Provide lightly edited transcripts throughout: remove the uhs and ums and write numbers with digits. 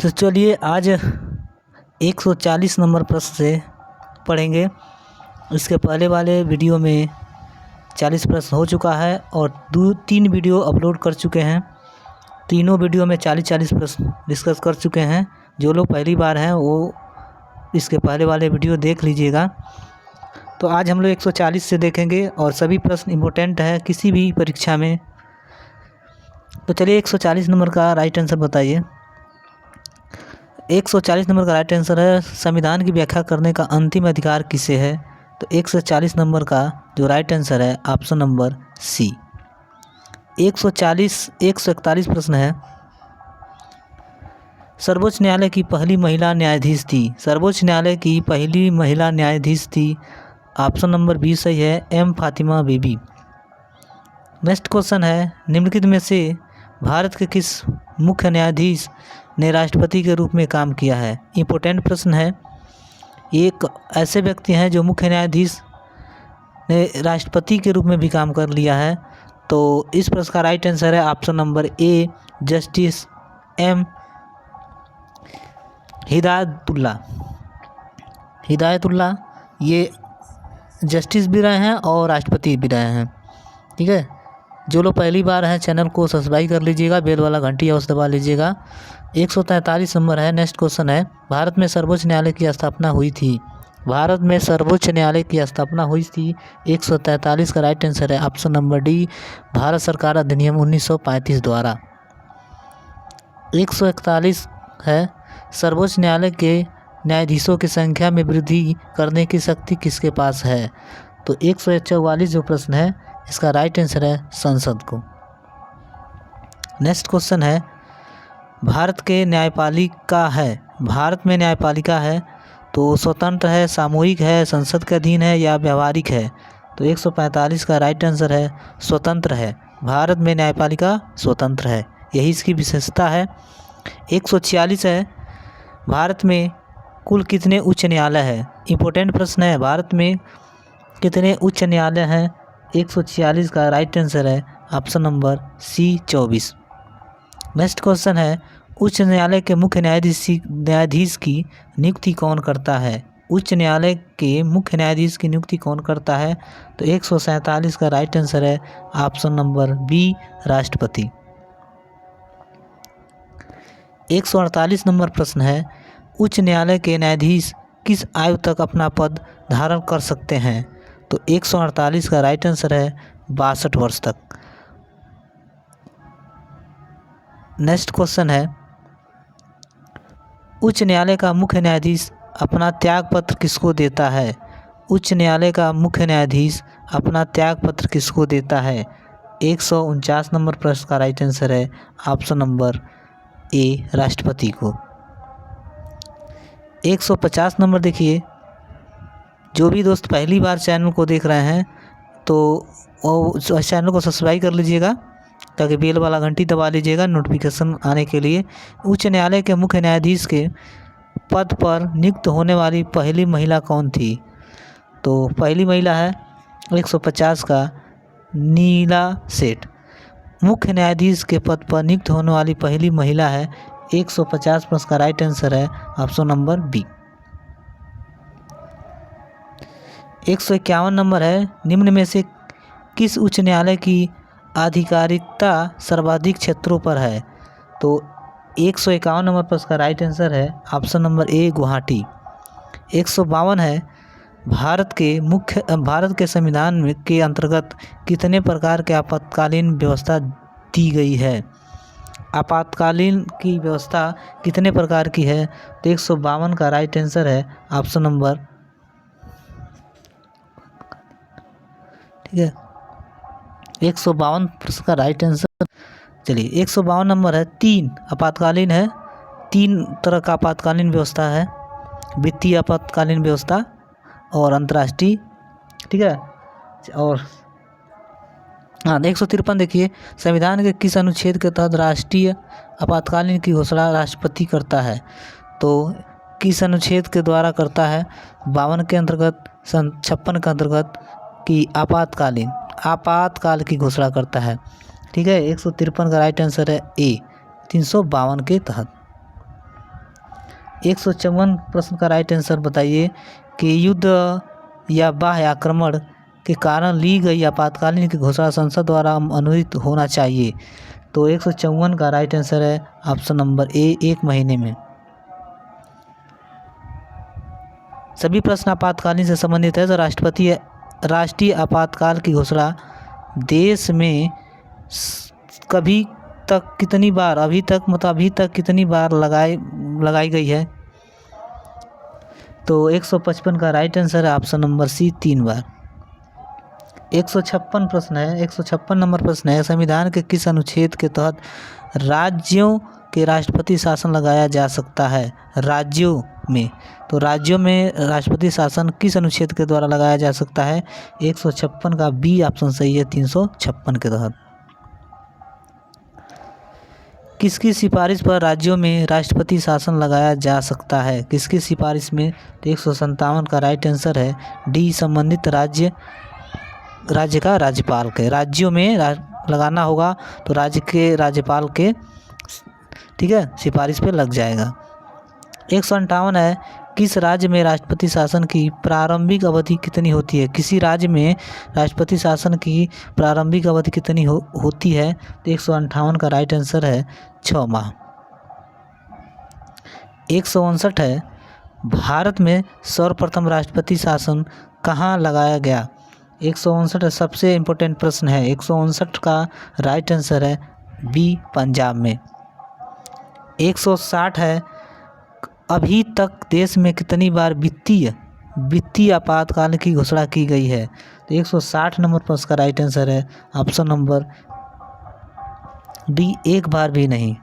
तो चलिए आज 140 नंबर प्रश्न से पढ़ेंगे। इसके पहले वाले वीडियो में 40 प्रश्न हो चुका है और 2-3 वीडियो अपलोड कर चुके हैं। तीनों वीडियो में 40-40 प्रश्न डिस्कस कर चुके हैं। जो लोग पहली बार हैं वो इसके पहले वाले वीडियो देख लीजिएगा। तो आज हम लोग 140 से देखेंगे और सभी प्रश्न इम्पोर्टेंट है किसी भी परीक्षा में। तो चलिए 140 नंबर का राइट आंसर बताइए। 140 नंबर का राइट आंसर है संविधान की व्याख्या करने का अंतिम अधिकार किसे है। तो 140 नंबर का जो राइट आंसर है ऑप्शन नंबर सी। 141 प्रश्न है सर्वोच्च न्यायालय की पहली महिला न्यायाधीश थी। सर्वोच्च न्यायालय की पहली महिला न्यायाधीश थी। ऑप्शन नंबर बी सही है, एम फातिमा बीबी। नेक्स्ट क्वेश्चन है निम्नलिखित में से भारत के किस मुख्य न्यायाधीश ने राष्ट्रपति के रूप में काम किया है। इम्पोर्टेंट प्रश्न है। एक ऐसे व्यक्ति हैं जो मुख्य न्यायाधीश ने राष्ट्रपति के रूप में भी काम कर लिया है। तो इस प्रश्न का राइट आंसर है option number A, justice M Hidayatullah. ये जस्टिस भी रहे हैं और राष्ट्रपति भी रहे हैं। ठीक है, जो लोग पहली बार हैं चैनल को सब्सक्राइब कर लीजिएगा, बेल वाला घंटी अवश्य दबा लीजिएगा। 143 नंबर है। नेक्स्ट क्वेश्चन है भारत में सर्वोच्च न्यायालय की स्थापना हुई थी। भारत में सर्वोच्च न्यायालय की स्थापना हुई थी। 143 का राइट आंसर है ऑप्शन नंबर डी, भारत सरकार अधिनियम 1935 द्वारा। 141 है सर्वोच्च न्यायालय के न्यायाधीशों की संख्या में वृद्धि करने की शक्ति किसके पास है। तो 144 जो प्रश्न है इसका राइट आंसर है संसद को। नेक्स्ट क्वेश्चन है भारत के न्यायपालिका है। भारत में न्यायपालिका है तो स्वतंत्र है, सामूहिक है, संसद के अधीन है या व्यवहारिक है। तो 145 का राइट आंसर है स्वतंत्र है। भारत में न्यायपालिका स्वतंत्र है, यही इसकी विशेषता है। 146 है भारत में कुल कितने उच्च न्यायालय है। इम्पोर्टेंट प्रश्न है, भारत में कितने उच्च न्यायालय हैं। 146 का राइट आंसर है option number C, 24। Next question है उच्च न्यायालय के मुख्य न्यायाधीश की नियुक्ति कौन करता है। उच्च न्यायालय के मुख्य न्यायाधीश की नियुक्ति कौन करता है। तो 147 का राइट आंसर है ऑप्शन नंबर बी, राष्ट्रपति। 148 नंबर प्रश्न है उच्च न्यायालय के न्यायाधीश किस आयु तक अपना पद धारण कर सकते हैं। तो 148 का राइट आंसर है 62 वर्ष तक। नेक्स्ट क्वेश्चन है उच्च न्यायालय का मुख्य न्यायाधीश अपना त्यागपत्र किसको देता है। उच्च न्यायालय का मुख्य न्यायाधीश अपना त्यागपत्र किसको देता है। 149 नंबर प्रश्न का राइट आंसर है ऑप्शन नंबर ए, राष्ट्रपति को। 150 नंबर देखिए, जो भी दोस्त पहली बार चैनल को देख रहे हैं तो चैनल को सब्सक्राइब कर लीजिएगा, ताकि बेल वाला घंटी दबा लीजिएगा नोटिफिकेशन आने के लिए। उच्च न्यायालय के मुख्य न्यायाधीश के पद पर नियुक्त होने वाली पहली महिला कौन थी। तो पहली महिला है 150 का नीला सेठ। मुख्य न्यायाधीश के पद पर नियुक्त होने वाली पहली महिला है। 150 प्रश्न का राइट आंसर है ऑप्शन नंबर बी। 151 नंबर है निम्न में से किस उच्च न्यायालय की आधिकारिकता सर्वाधिक क्षेत्रों पर है। तो 151 नंबर प्रश्न का राइट आंसर है ऑप्शन नंबर ए, गुवाहाटी। 152 है भारत के संविधान के अंतर्गत कितने प्रकार के आपातकालीन व्यवस्था दी गई है। आपातकालीन की व्यवस्था कितने प्रकार की है। तो 152 का राइट आंसर है ऑप्शन नंबर, ठीक है, 152 प्रश्न का राइट आंसर। चलिए 152 नंबर है 3 आपातकालीन है। 3 तरह का आपातकालीन व्यवस्था है, वित्तीय आपातकालीन व्यवस्था और अंतर्राष्ट्रीय। ठीक है, और हाँ 153 देखिए संविधान के किस अनुच्छेद के तहत राष्ट्रीय आपातकालीन की घोषणा राष्ट्रपति करता है। तो किस अनुच्छेद के द्वारा करता है। 52 के अंतर्गत, 56 के अंतर्गत कि आपातकाल की घोषणा करता है। ठीक है, 153 का राइट आंसर है ए, 352 के तहत। 154 प्रश्न का राइट आंसर बताइए कि युद्ध या बाह्य आक्रमण के कारण ली गई आपातकालीन की घोषणा संसद द्वारा अनुमोदित होना चाहिए। तो 154 का राइट आंसर है ऑप्शन नंबर ए, 1 महीने में। सभी प्रश्न आपातकालीन से संबंधित है। तो राष्ट्रीय आपातकाल की घोषणा देश में अभी तक कितनी बार लगाई गई है? तो 155 का राइट आंसर है ऑप्शन नंबर सी, 3 बार। 156 प्रश्न है, 156 नंबर प्रश्न है, संविधान के किस अनुच्छेद के तहत राज्यों के राष्ट्रपति शासन लगाया जा सकता है? राज्यों में, तो राज्यों में राष्ट्रपति शासन किस अनुच्छेद के द्वारा लगाया जा सकता है? 156 का बी ऑप्शन सही है, 356 के तहत। किसकी सिफारिश पर राज्यों में राष्ट्रपति शासन लगाया जा सकता है? किसकी सिफारिश में? तो 157 का राइट आंसर है डी, संबंधित राज्य का राज्यपाल के। राज्यों में लगाना होगा तो राज्य के राज्यपाल के, ठीक है, सिफारिश पे लग जाएगा। 158 है, किस राज्य में राष्ट्रपति शासन की प्रारंभिक अवधि कितनी होती है? किसी राज्य में राष्ट्रपति शासन की प्रारंभिक अवधि कितनी होती है? तो 158 का राइट आंसर है 6 माह। 159 है, भारत में सर्वप्रथम राष्ट्रपति शासन कहाँ लगाया गया? 159 सबसे इम्पोर्टेंट प्रश्न है। 159 का राइट आंसर है बी, पंजाब में। 160 है, अभी तक देश में कितनी बार वित्तीय आपातकाल की घोषणा की गई है? तो 160 नंबर प्रश्न का राइट आंसर है ऑप्शन नंबर डी, 1 बार भी नहीं।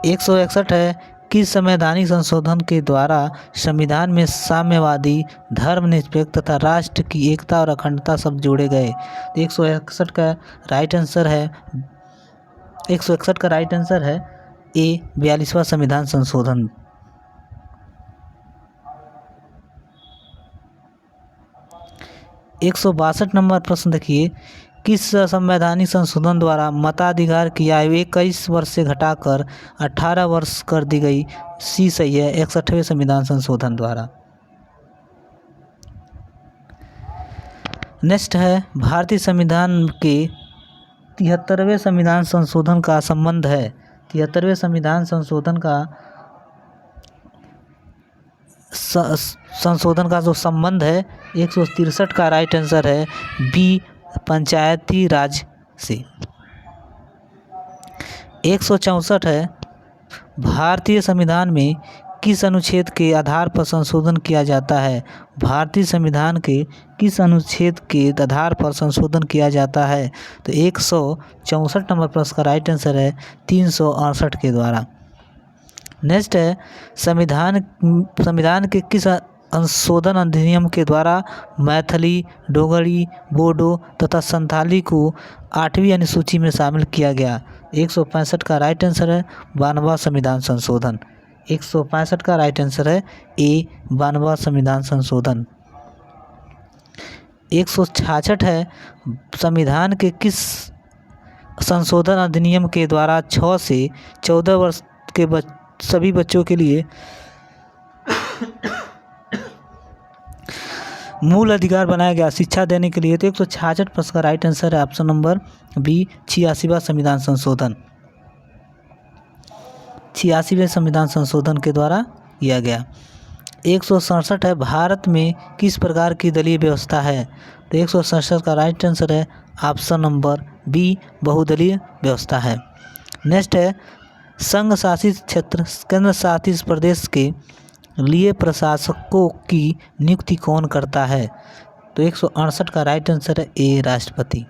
161 है, किस संवैधानिक संशोधन के द्वारा संविधान में साम्यवादी, धर्मनिरपेक्ष तथा राष्ट्र की एकता और अखंडता शब्द जोड़े गए? 161 का राइट आंसर है 161 का राइट आंसर है ए, 42वां संविधान संशोधन। 162 नंबर प्रश्न देखिए, किस संवैधानिक संशोधन द्वारा मताधिकार की आयु 21 वर्ष से घटाकर 18 वर्ष कर दी गई? सी सही है, 61वें संविधान संशोधन द्वारा। नेक्स्ट है, भारतीय संविधान के 73वें संविधान संशोधन का संबंध है। 73वें संविधान संशोधन का जो संबंध है 163 का राइट आंसर है बी, पंचायती राज से। 164 है, भारतीय संविधान में किस अनुच्छेद के आधार पर संशोधन किया जाता है? भारतीय संविधान के किस अनुच्छेद के आधार पर संशोधन किया जाता है? तो 164 नंबर प्रश्न का राइट आंसर है 368 के द्वारा। नेक्स्ट है, संविधान के किस संशोधन अधिनियम के द्वारा मैथिली, डोगरी, बोडो तथा संथाली को 8वीं अनुसूची में शामिल किया गया? 165 का राइट आंसर है 92वां संविधान संशोधन। 165 का राइट आंसर है ए, 92वां संविधान संशोधन। 166 है, संविधान के किस संशोधन अधिनियम के द्वारा 6 से 14 वर्ष के सभी बच्चों के लिए मूल अधिकार बनाया गया शिक्षा देने के लिए? तो 166 प्रश्न का राइट आंसर है ऑप्शन नंबर बी, 86वां संविधान संशोधन। 86वें संविधान संशोधन के द्वारा किया गया। 167 है, भारत में किस प्रकार की दलीय व्यवस्था है? तो 167 का राइट आंसर है ऑप्शन नंबर बी, बहुदलीय व्यवस्था है। नेक्स्ट है, संघ शासित क्षेत्र, केंद्र शासित प्रदेश के लिए प्रशासकों की नियुक्ति कौन करता है? तो 168 का राइट आंसर है ए, राष्ट्रपति।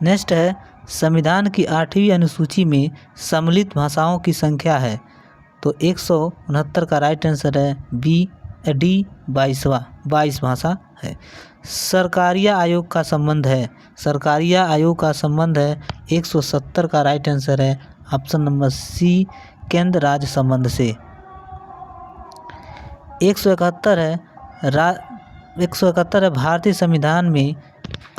नेक्स्ट है, संविधान की 8वीं अनुसूची में सम्मिलित भाषाओं की संख्या है? तो 169 का राइट आंसर है बी, डी, 22 भाषा है। सरकारिया आयोग का संबंध है? सरकारिया आयोग का संबंध है 170 का राइट आंसर है ऑप्शन नंबर सी, केंद्र राज्य संबंध से। 171 है, 171 है, भारतीय संविधान में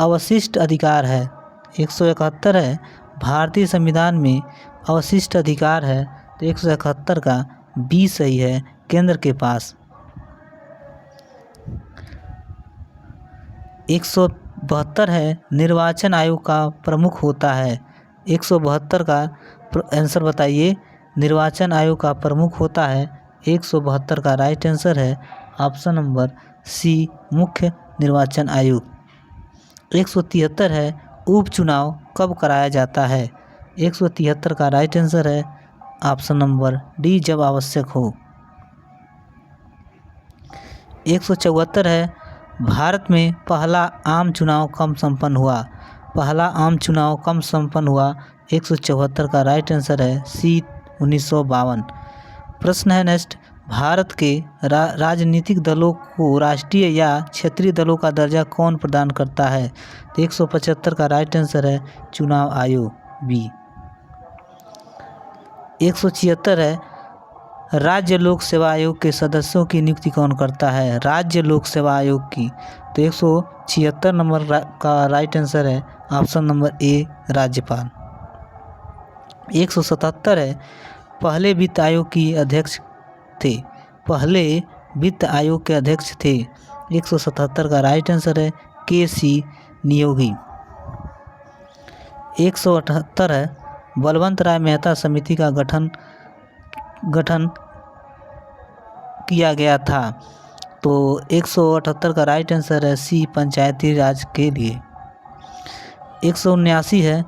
अवशिष्ट अधिकार है? 171 है, भारतीय संविधान में अवशिष्ट अधिकार है, तो 171 का बी सही है, केंद्र के पास। 172 है, निर्वाचन आयोग का प्रमुख होता है। 172 का आंसर बताइए, निर्वाचन आयोग का प्रमुख होता है। 172 का राइट आंसर है ऑप्शन नंबर सी, मुख्य निर्वाचन आयोग। 173 है, उपचुनाव कब कराया जाता है। 173 का राइट आंसर है ऑप्शन नंबर डी, जब आवश्यक हो। 174 है, भारत में पहला आम चुनाव कब संपन्न हुआ। पहला आम चुनाव कब संपन्न हुआ। 174 का राइट आंसर है सी, 1952। प्रश्न है नेक्स्ट, भारत के राजनीतिक दलों को राष्ट्रीय या क्षेत्रीय दलों का दर्जा कौन प्रदान करता है। तो 175 का राइट आंसर है चुनाव आयोग, बी। 176 है, राज्य लोक सेवा आयोग के सदस्यों की नियुक्ति कौन करता है। राज्य लोक सेवा आयोग की, तो 176 नंबर का राइट आंसर है ऑप्शन नंबर ए, राज्यपाल। 177 है, पहले वित्त आयोग की अध्यक्ष थे। पहले वित्त आयोग के अध्यक्ष थे। 177 का राइट आंसर है के सी नियोगी। 178 है, बलवंत राय मेहता समिति का गठन किया गया था। तो 178 का राइट आंसर है सी, पंचायती राज के लिए। 179 है,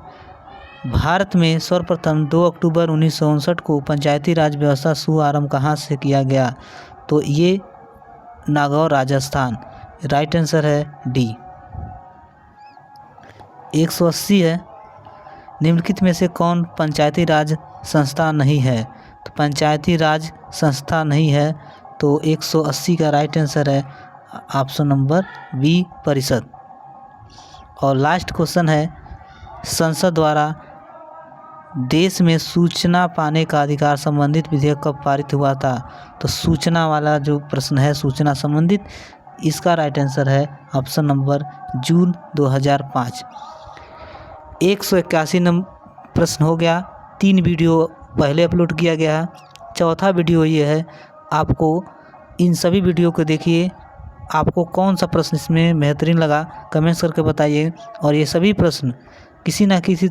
भारत में सर्वप्रथम 2 अक्टूबर 1959 को पंचायती राज व्यवस्था शुभारंभ कहाँ से किया गया। तो ये नागौर, राजस्थान। राइट आंसर है डी। 180 है, निम्नलिखित में से कौन पंचायती राज संस्था नहीं है। तो पंचायती राज संस्था नहीं है, तो 180 का राइट आंसर है ऑप्शन नंबर बी, परिषद। और लास्ट क्वेश्चन है, संसद द्वारा देश में सूचना पाने का अधिकार संबंधित विधेयक कब पारित हुआ था। तो सूचना वाला जो प्रश्न है, सूचना संबंधित, इसका राइट आंसर है ऑप्शन नंबर जून 2005। 181 नंबर प्रश्न हो गया। 3 वीडियो पहले अपलोड किया गया है, चौथा वीडियो ये है। आपको इन सभी वीडियो को देखिए, आपको कौन सा प्रश्न इसमें बेहतरीन लगा कमेंट्स करके बताइए। और ये सभी प्रश्न किसी न किसी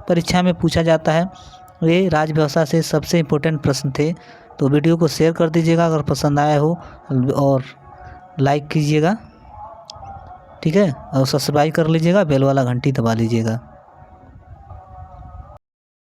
परीक्षा में पूछा जाता है, ये राज व्यवस्था से सबसे इम्पोर्टेंट प्रश्न थे। तो वीडियो को शेयर कर दीजिएगा अगर पसंद आया हो, और लाइक कीजिएगा, ठीक है, और सब्सक्राइब कर लीजिएगा, बेल वाला घंटी दबा लीजिएगा।